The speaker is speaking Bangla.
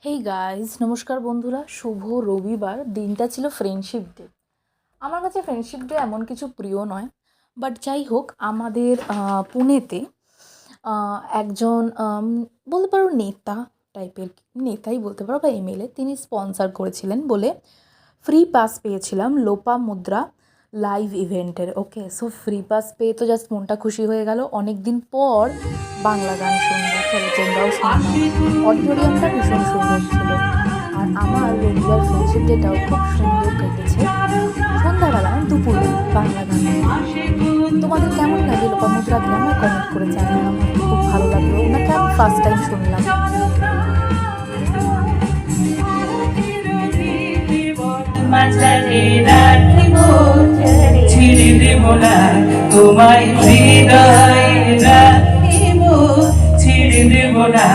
হেই গাইজ, নমস্কার বন্ধুরা। শুভ রবিবার। দিনটা ছিল ফ্রেন্ডশিপ ডে। আমার কাছে ফ্রেন্ডশিপ ডে এমন কিছু প্রিয় নয়, বাট যাই হোক, আমাদের পুনেতে একজন বলতে পারো নেতা টাইপের, নেতাই বলতে পারো বা এমএলএ, তিনি স্পন্সর করেছিলেন বলে ফ্রি পাস পেয়েছিলাম লোপামুদ্রা লাইভ ইভেন্টের। ওকে, সো ফ্রি পাস পেয়ে তো জাস্ট মনটা খুশি হয়ে গেল। অনেক দিন পর বাংলা গান শুনবো, চলো তোমরাও শুনলাম। অডিটোরিয়ামটা ভীষণ সুন্দর ছিল। আর আমার রবিবার ফ্রেন্ডশিপ ডেটাও খুব সুন্দর কেটেছে। সন্ধ্যাবেলা দুপুরে বাংলা গান। তোমাদের কেমন লাগে লোপামুদ্রা গান? আমার কমেন্ট করে জানাও। আমার খুব ভালো লাগলো, ওনাকে আমি ফার্স্ট টাইম শুনলাম। ছিড়ে দেব না তোমায় হৃদয় রাখিব, ছিড়ে দেব না।